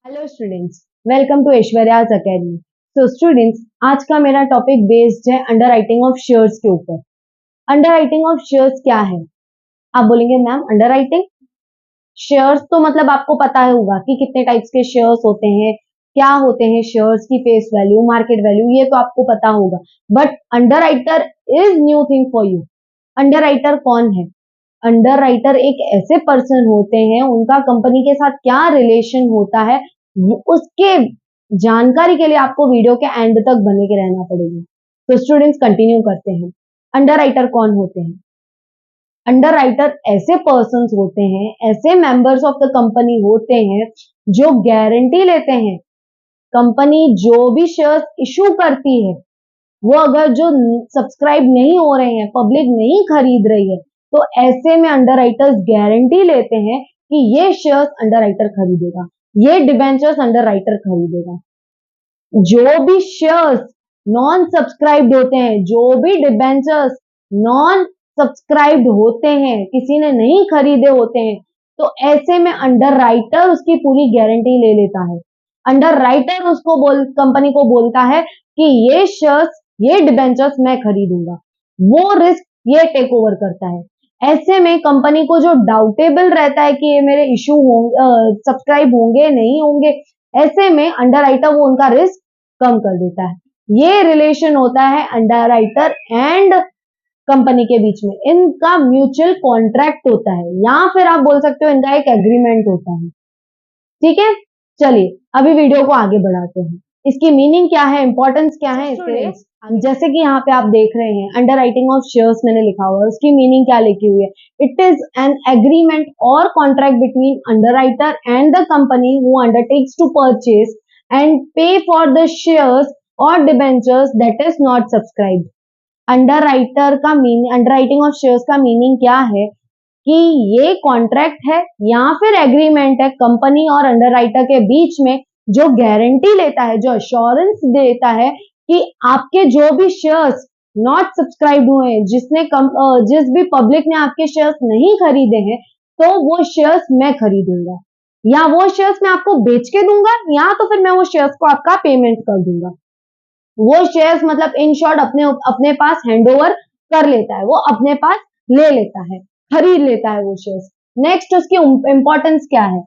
Hello students, welcome to Aishwarya's academy. So students, आज का मेरा टॉपिक बेस्ड है अंडर राइटिंग ऑफ शेयर्स के ऊपर। अंडर राइटिंग ऑफ शेयर्स क्या है? आप बोलेंगे मैम अंडर राइटिंग शेयर्स तो मतलब आपको पता होगा कि कितने टाइप्स के शेयर्स होते हैं, क्या होते हैं शेयर्स की फेस वैल्यू, मार्केट वैल्यू, ये तो आपको पता होगा। But under writer is new thing for you. Under writer कौन है? अंडर राइटर एक ऐसे पर्सन होते हैं, उनका कंपनी के साथ क्या रिलेशन होता है, उसके जानकारी के लिए आपको वीडियो के एंड तक बने के रहना पड़ेगा। तो स्टूडेंट्स कंटिन्यू करते हैं। अंडर राइटर कौन होते हैं? अंडर राइटर ऐसे पर्सन होते हैं, ऐसे मेंबर्स ऑफ द कंपनी होते हैं जो गारंटी लेते हैं। कंपनी जो भी शेयर्स इशू करती है, वो अगर जो सब्सक्राइब नहीं हो रहे हैं, पब्लिक नहीं खरीद रही है, तो ऐसे में अंडर राइटर्स गारंटी लेते हैं कि ये शेयर्स अंडर राइटर खरीदेगा, ये डिबेंचर्स अंडर राइटर खरीदेगा। जो भी शेयर्स नॉन सब्सक्राइब्ड होते हैं, जो भी डिबेंचर्स नॉन सब्सक्राइब्ड होते हैं, किसी ने नहीं खरीदे होते हैं, तो ऐसे में अंडर राइटर उसकी पूरी गारंटी ले लेता है। अंडर राइटर उसको कंपनी को बोलता है कि ये शेयर्स, ये डिबेंचर्स मैं खरीदूंगा। वो रिस्क ये टेक ओवर करता है। ऐसे में कंपनी को जो डाउटेबल रहता है कि ये मेरे इशू होंगे, सब्सक्राइब होंगे नहीं होंगे, ऐसे में अंडर राइटर वो उनका रिस्क कम कर देता है। ये रिलेशन होता है अंडर राइटर एंड कंपनी के बीच में। इनका म्यूचुअल कॉन्ट्रैक्ट होता है, या फिर आप बोल सकते हो इनका एक एग्रीमेंट होता है। ठीक है, चलिए अभी वीडियो को आगे बढ़ाते हैं। इसकी मीनिंग क्या है, इंपॉर्टेंस क्या है इसके? जैसे कि यहाँ पे आप देख रहे हैं अंडर राइटिंग ऑफ शेयर्स मैंने लिखा हुआ है, उसकी मीनिंग क्या लिखी हुई है? इट इज एन एग्रीमेंट और contract between underwriter and the company who undertakes to purchase and pay for the shares और debentures that is not subscribed. Underwriter का meaning, underwriting of shares का meaning क्या है कि ये contract है या फिर एग्रीमेंट है कंपनी और अंडर राइटर के बीच में, जो गारंटी लेता है, जो अश्योरेंस देता है कि आपके जो भी शेयर्स नॉट सब्सक्राइब हुए हैं, जिस भी पब्लिक ने आपके शेयर्स नहीं खरीदे हैं, तो वो शेयर्स मैं खरीदूंगा, या वो शेयर्स मैं आपको बेच के दूंगा, या तो फिर मैं वो शेयर्स को आपका पेमेंट कर दूंगा। वो शेयर्स मतलब इन शॉर्ट अपने अपने पास हैंडओवर कर लेता है, वो अपने पास ले लेता है, खरीद लेता है वो शेयर्स। नेक्स्ट उसकी इंपॉर्टेंस क्या है?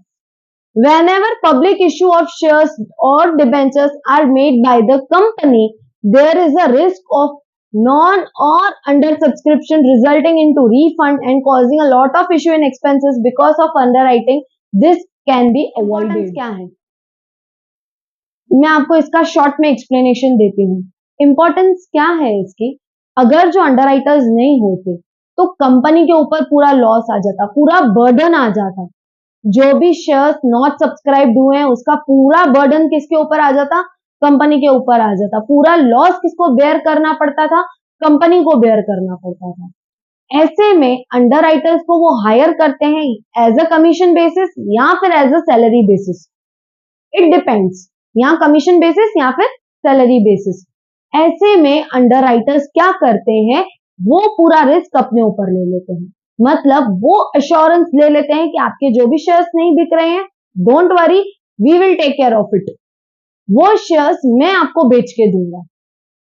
Whenever public issue of shares or debentures are made by the company, there is a risk of non or under subscription resulting into refund and causing a lot of issue and expenses because of underwriting. This can be avoided. क्या है? मैं आपको इसका short में explanation देती हूँ। Importance क्या है इसकी? अगर जो अंडरराइटर्स नहीं होते, तो कंपनी के ऊपर पूरा लॉस आ जाता, पूरा बर्डन आ जाता। जो भी शेयर्स नॉट सब्सक्राइब्ड हुए हैं, उसका पूरा बर्डन किसके ऊपर आ जाता? कंपनी के ऊपर आ जाता। पूरा लॉस किसको बेयर करना पड़ता था? कंपनी को बेयर करना पड़ता था। ऐसे में अंडरराइटर्स को वो हायर करते हैं एज अ कमीशन बेसिस या फिर as a salary basis. It depends, या कमीशन बेसिस या फिर सैलरी बेसिस। ऐसे में अंडरराइटर्स क्या करते हैं? वो पूरा रिस्क अपने ऊपर ले लेते हैं। मतलब वो अश्योरेंस ले लेते हैं कि आपके जो भी शेयर्स नहीं बिक रहे हैं, don't worry, we will take care of it. वो शेयर्स मैं आपको बेच के दूंगा,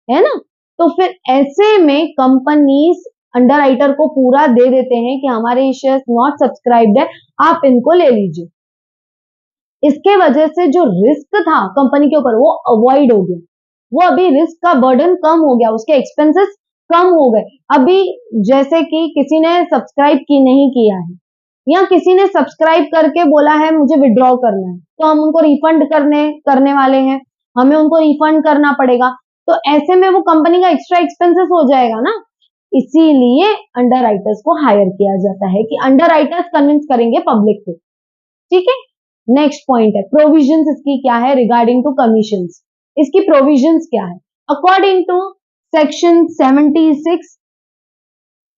है ना? तो फिर ऐसे में कंपनीज अंडरराइटर को पूरा दे देते हैं कि हमारे शेयर्स नॉट सब्सक्राइब्ड है, आप इनको ले लीजिए। इसके वजह से जो रिस्क था कंपनी के ऊपर, वो अवॉइड हो गया। वो अभी रिस्क का बर्डन कम हो गया, उसके एक्सपेंसेस कम हो गए। अभी जैसे कि किसी ने सब्सक्राइब की नहीं किया है, या किसी ने सब्सक्राइब करके बोला है मुझे विड्रॉ करना है, तो हम उनको रिफंड करने वाले हैं, हमें उनको रिफंड करना पड़ेगा। तो ऐसे में वो कंपनी का एक्स्ट्रा एक्सपेंसेस हो जाएगा ना। इसीलिए अंडरराइटर्स को हायर किया जाता है कि अंडरराइटर्स कन्विंस करेंगे पब्लिक को। ठीक है, नेक्स्ट पॉइंट है प्रोविजंस। इसकी क्या है रिगार्डिंग टू कमीशंस? इसकी प्रोविजंस क्या है? According to section 76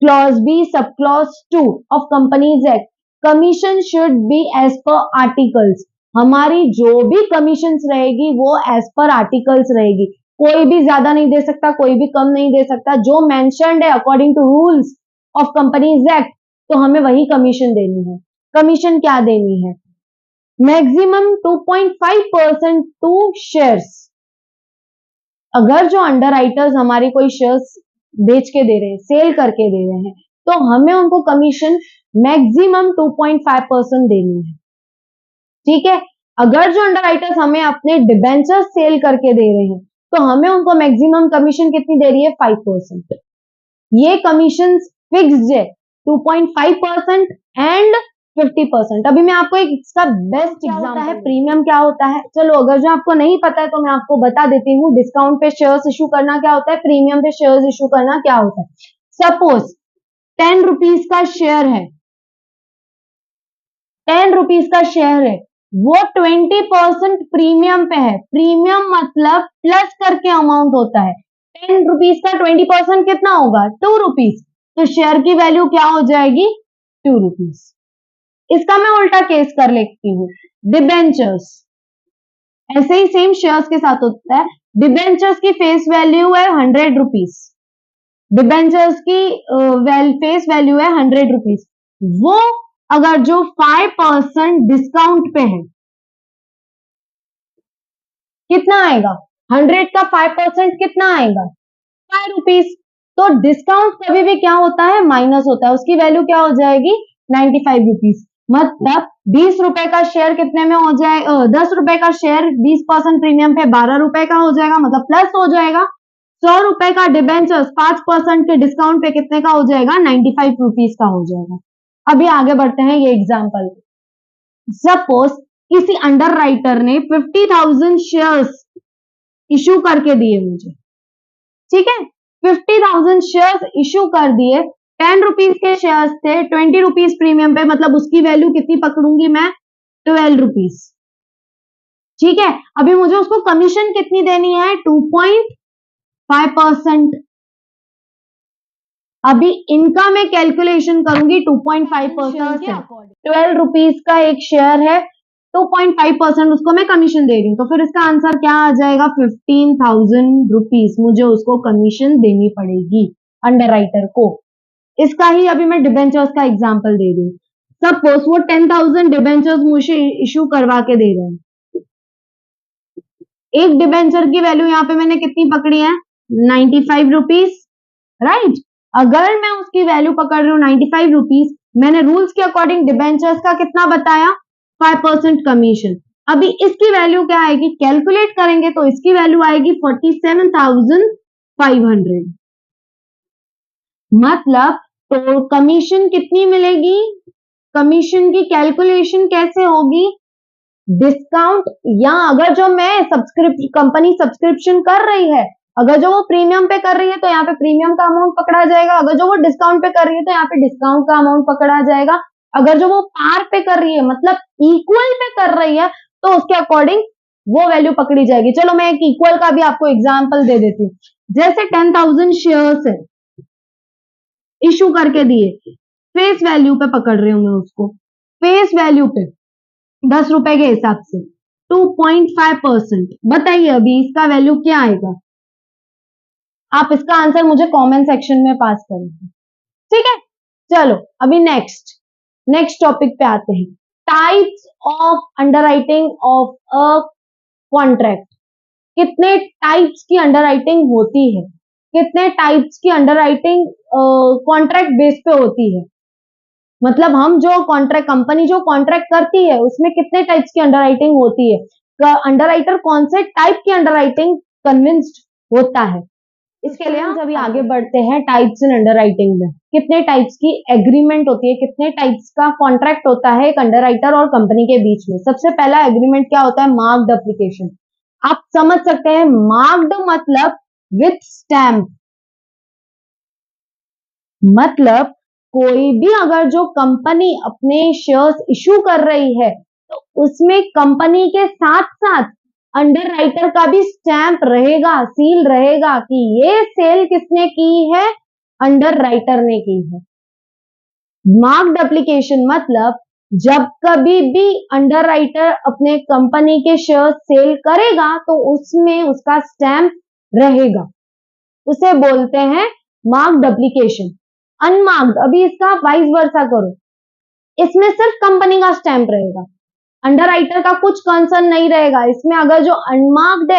clause B sub clause 2 of Companies Act, commission should be as per articles. हमारी जो भी कमीशन रहेगी वो एज पर आर्टिकल्स रहेगी। कोई भी ज्यादा नहीं दे सकता, कोई भी कम नहीं दे सकता। जो मेंशन्ड है according to rules of Companies Act, तो हमें वही कमीशन देनी है। कमीशन क्या देनी है? Maximum 2.5% to shares. अगर जो अंडर राइटर्स हमारी कोई शेयर्स बेच के दे रहे हैं, सेल करके दे रहे हैं, तो हमें उनको कमीशन मैक्सिमम 2.5% देनी है। ठीक है, अगर जो अंडर राइटर्स हमें अपने डिबेंचर्स सेल करके दे रहे हैं, तो हमें उनको मैक्सिमम कमीशन कितनी दे रही है? 5%। ये कमीशन फिक्स्ड है, 2.5% एंड 50%। अभी मैं आपको एक इसका बेस्ट एग्जांपल है, प्रीमियम क्या होता है। चलो, अगर जो आपको नहीं पता है तो मैं आपको बता देती हूँ। डिस्काउंट पे शेयर्स इशू करना क्या होता है, प्रीमियम पे शेयर्स इशू करना क्या होता है। सपोज 10 रुपीज का शेयर है, 10 रुपीज का शेयर है, वो 20% प्रीमियम पे है। प्रीमियम मतलब प्लस करके अमाउंट होता है। 10 रुपीज का 20% कितना होगा? 2 रुपीज। तो शेयर की वैल्यू क्या हो जाएगी? 2 रुपीज। इसका मैं उल्टा केस कर लेती हूँ, डिबेंचर्स। ऐसे ही सेम शेयर्स के साथ होता है। डिबेंचर्स की फेस वैल्यू है 100 रुपीज। डिबेंचर्स की फेस वैल्यू है 100 रुपीज। वो अगर जो 5% डिस्काउंट पे है, कितना आएगा? 100 का 5% कितना आएगा? 5 रुपीज। तो डिस्काउंट कभी भी क्या होता है? माइनस होता है। उसकी वैल्यू क्या हो जाएगी? 95 रुपीज। मतलब 20 रुपए का शेयर कितने में हो जाए? 10 रुपए का शेयर 20% प्रीमियम पे 12 रुपए का हो जाएगा, मतलब प्लस हो जाएगा। 100 रुपए का डिबेंचर्स 5% के डिस्काउंट पे कितने का हो जाएगा? 95 रुपीज का हो जाएगा। अभी आगे बढ़ते हैं ये एग्जाम्पल। सपोज किसी अंडर राइटर ने 50,000 शेयर्स इशू करके दिए मुझे। ठीक है, 50,000 शेयर्स इशू कर दिए। 10 रुपीज के शेयर्स थे, 20 रुपीज प्रीमियम पे, मतलब उसकी वैल्यू कितनी पकड़ूंगी मैं? 12 रुपीज। ठीक है, अभी मुझे उसको कमीशन कितनी देनी है? 2.5%। अभी इनका मैं कैलकुलेशन करूंगी 2.5% से। 12 रुपीज का एक शेयर है, 2.5% उसको मैं कमीशन दे रही हूँ, तो फिर इसका आंसर क्या आ जाएगा? 15,000 रुपीज मुझे उसको कमीशन देनी पड़ेगी अंडर राइटर को। इसका ही अभी मैं डिबेंचर्स का एग्जांपल दे रही हूँ। सपोज वो 10,000 डिबेंचर्स मुझे इशू करवा के दे रहे हैं। एक डिबेंचर की वैल्यू यहाँ पे मैंने कितनी पकड़ी है? 95 रुपीज, राइट। अगर मैं उसकी वैल्यू पकड़ रही हूँ 95 रुपीज, मैंने रूल्स के अकॉर्डिंग डिबेंचर्स का कितना बताया? 5% कमीशन। अभी इसकी वैल्यू क्या आएगी? कैलकुलेट करेंगे तो इसकी वैल्यू आएगी 47,500। मतलब तो कमीशन कितनी मिलेगी? कमीशन की कैलकुलेशन कैसे होगी? डिस्काउंट, या अगर जो मैं कंपनी सब्सक्रिप्शन कर रही है, अगर जो वो प्रीमियम पे कर रही है तो यहाँ पे प्रीमियम का अमाउंट पकड़ा जाएगा। अगर जो वो डिस्काउंट पे कर रही है तो यहाँ पे डिस्काउंट का अमाउंट पकड़ा जाएगा। अगर जो वो पार पे कर रही है, मतलब इक्वल पे कर रही है, तो उसके अकॉर्डिंग वो वैल्यू पकड़ी जाएगी। चलो मैं एक इक्वल का भी आपको एग्जाम्पल दे देती हूँ। जैसे 10,000 शेयर्स है, इशू करके दिए, फेस वैल्यू पे पकड़ रही हूँ मैं उसको। फेस वैल्यू पे 10 रुपए के हिसाब से 2.5%। बताइए अभी इसका वैल्यू क्या आएगा? आप इसका आंसर मुझे कमेंट सेक्शन में पास करेंगे। ठीक है, चलो अभी नेक्स्ट टॉपिक पे आते हैं। Types of underwriting of a contract. कितने टाइप्स की अंडरराइटिंग होती है? कितने टाइप्स की अंडरराइटिंग कॉन्ट्रैक्ट बेस पे होती है? मतलब हम जो कॉन्ट्रैक्ट, कंपनी जो कॉन्ट्रैक्ट करती है, उसमें कितने टाइप्स की अंडरराइटिंग होती है? अंडरराइटर कौन से टाइप की अंडरराइटिंग कन्विंस्ड होता है? इसके लिए हम अभी आगे बढ़ते हैं। टाइप्स इन अंडरराइटिंग में कितने टाइप्स की एग्रीमेंट होती है, कितने टाइप्स का कॉन्ट्रैक्ट होता है एक अंडरराइटर और कंपनी के बीच में? सबसे पहला एग्रीमेंट क्या होता है? Marked application. आप समझ सकते हैं, मार्क्ड मतलब विथ स्टैम्प। मतलब कोई भी अगर जो कंपनी अपने शेयर्स इशू कर रही है, तो उसमें कंपनी के साथ साथ अंडर राइटर का भी स्टैंप रहेगा, सील रहेगा कि ये सेल किसने की है? अंडर राइटर ने की है। मार्क्ड एप्लीकेशन मतलब जब कभी भी अंडर राइटर अपने कंपनी के शेयर सेल करेगा तो उसमें उसका स्टैंप रहेगा, उसे बोलते हैं मार्क्ड एप्लीकेशन। अनमार्क्ड, अभी इसका वाइस वर्सा करो, इसमें सिर्फ कंपनी का स्टैंप रहेगा। अंडरराइटर का कुछ कंसर्न नहीं रहेगा इसमें। अगर जो अनमार्क्ड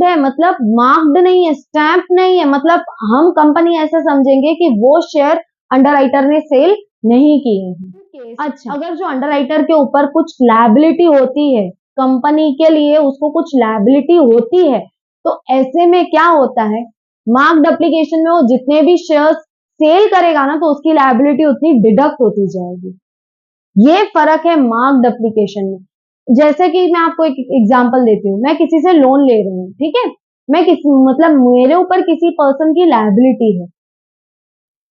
है मतलब मार्क्ड नहीं है, स्टैंप नहीं है, मतलब हम कंपनी ऐसा समझेंगे कि वो शेयर अंडरराइटर ने सेल नहीं किए हैं। अच्छा, अगर जो अंडरराइटर के ऊपर कुछ लायबिलिटी होती है, कंपनी के लिए उसको कुछ लायबिलिटी होती है, तो ऐसे में क्या होता है, मार्क्ड एप्लीकेशन में वो जितने भी शेयर्स सेल करेगा ना, तो उसकी लायबिलिटी उतनी डिडक्ट होती जाएगी। ये फर्क है मार्क्ड एप्लीकेशन में। जैसे कि मैं आपको एक एग्जांपल देती हूँ, मैं किसी से लोन ले रही हूँ, ठीक है, मैं किसी मतलब मेरे ऊपर किसी पर्सन की लायबिलिटी है,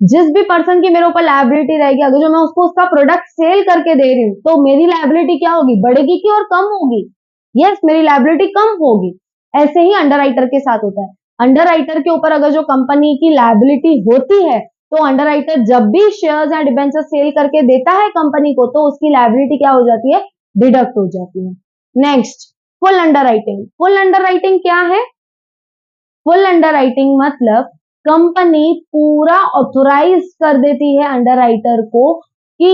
जिस भी पर्सन की मेरे ऊपर लायबिलिटी रहेगी, अगर जो मैं उसको उसका प्रोडक्ट सेल करके दे रही हूँ, तो मेरी लायबिलिटी क्या होगी, बढ़ेगी कि और कम होगी? यस, मेरी लायबिलिटी कम होगी। ऐसे ही अंडरराइटर के साथ होता है। अंडरराइटर के ऊपर अगर जो कंपनी की लायबिलिटी होती है, तो अंडरराइटर जब भी शेयर्स या डिबेंचर सेल करके देता है कंपनी को, तो उसकी लायबिलिटी क्या हो जाती है, डिडक्ट हो जाती है। Next, full underwriting. Full underwriting क्या है? फुल अंडरराइटिंग मतलब कंपनी पूरा ऑथोराइज कर देती है अंडरराइटर को कि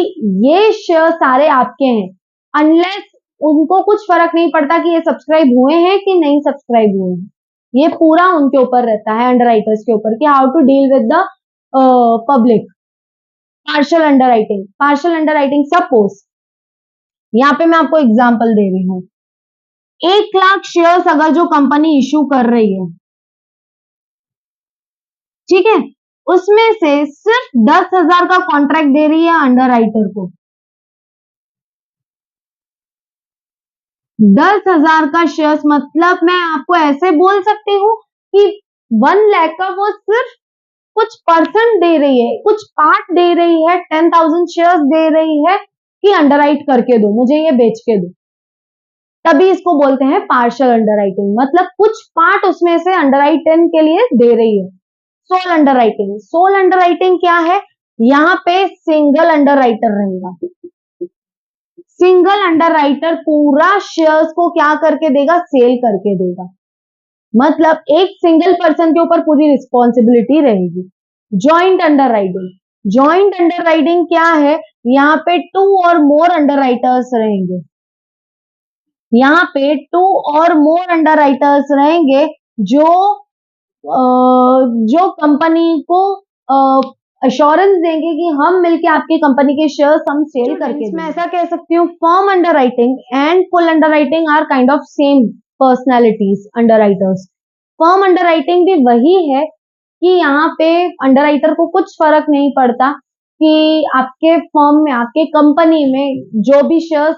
ये शेयर सारे आपके हैं, अनलेस उनको कुछ फर्क नहीं पड़ता कि ये सब्सक्राइब हुए हैं कि नहीं सब्सक्राइब हुए हैं। ये पूरा उनके ऊपर रहता है, अंडरराइटर्स के ऊपर, कि how to deal with the public. Partial underwriting. Partial underwriting, suppose यहाँ पे मैं आपको एग्जांपल दे रही हूँ, 1 लाख शेयर्स अगर जो कंपनी इशू कर रही है, ठीक है, उसमें से सिर्फ 10,000 का कॉन्ट्रैक्ट दे रही है अंडरराइटर को। 10,000 का शेयर्स मतलब मैं आपको ऐसे बोल सकती हूँ कि 1 लाख का वो सिर्फ कुछ परसेंट दे रही है, कुछ पार्ट दे रही है, 10,000 शेयर्स दे रही है कि अंडरराइट करके दो, मुझे ये बेच के दो। तभी इसको बोलते हैं पार्शियल अंडरराइटिंग, मतलब कुछ पार्ट उसमें से अंडरराइटिंग के लिए दे रही है। Soul underwriting. सोल अंडरराइटिंग क्या है? यहाँ पे सिंगल अंडरराइटर रहेगा। सिंगल अंडरराइटर पूरा शेयर्स को क्या करके देगा, सेल करके देगा। मतलब एक सिंगल पर्सन के ऊपर पूरी रिस्पॉन्सिबिलिटी रहेगी। Joint underwriting. जॉइंट अंडरराइटिंग क्या है? यहाँ पे 2 और मोर अंडरराइटर्स रहेंगे। यहाँ पे 2 और मोर अंडरराइटर्स रहेंगे जो जो कंपनी को अश्योरेंस देंगे कि हम मिलके आपकी कंपनी के शेयर्स हम सेल करके मैं ऐसा कह सकती हूँ, firm underwriting and full underwriting are kind of same personalities underwriters. Firm underwriting भी वही है कि यहाँ पे अंडरराइटर को कुछ फर्क नहीं पड़ता कि आपके फर्म में, आपके कंपनी में जो भी शेयर्स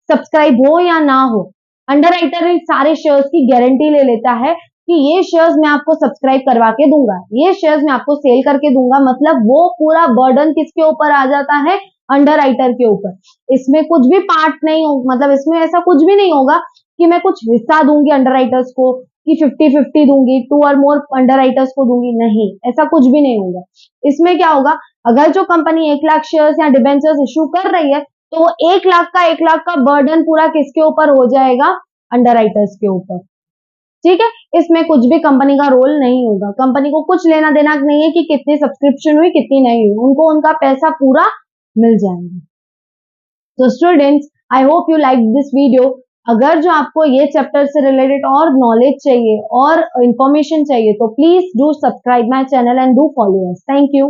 सब्सक्राइब हो या ना हो, अंडरराइटर सारे शेयर्स की गारंटी ले लेता है कि ये शेयर्स मैं आपको सब्सक्राइब करवा के दूंगा, ये शेयर्स मैं आपको सेल करके दूंगा। मतलब वो पूरा बर्डन किसके ऊपर आ जाता है, अंडरराइटर के ऊपर। इसमें कुछ भी पार्ट नहीं हो, मतलब इसमें ऐसा कुछ भी नहीं होगा कि मैं कुछ हिस्सा दूंगी अंडरराइटर्स को, कि 50-50 दूंगी, 2 और मोर अंडरराइटर्स को दूंगी, नहीं, ऐसा कुछ भी नहीं होगा। इसमें क्या होगा, अगर जो कंपनी 1 लाख शेयर्स या डिबेंचर्स इशू कर रही है, तो 1 लाख का बर्डन पूरा किसके ऊपर हो जाएगा, अंडरराइटर्स के ऊपर। ठीक है, इसमें कुछ भी कंपनी का रोल नहीं होगा, कंपनी को कुछ लेना देना नहीं है कि कितनी सब्सक्रिप्शन हुई कितनी नहीं हुई, उनको उनका पैसा पूरा मिल जाएगा। तो students, I hope you like this video. अगर जो आपको ये चैप्टर से रिलेटेड और नॉलेज चाहिए और इंफॉर्मेशन चाहिए, तो please do subscribe my channel and do follow us. Thank you.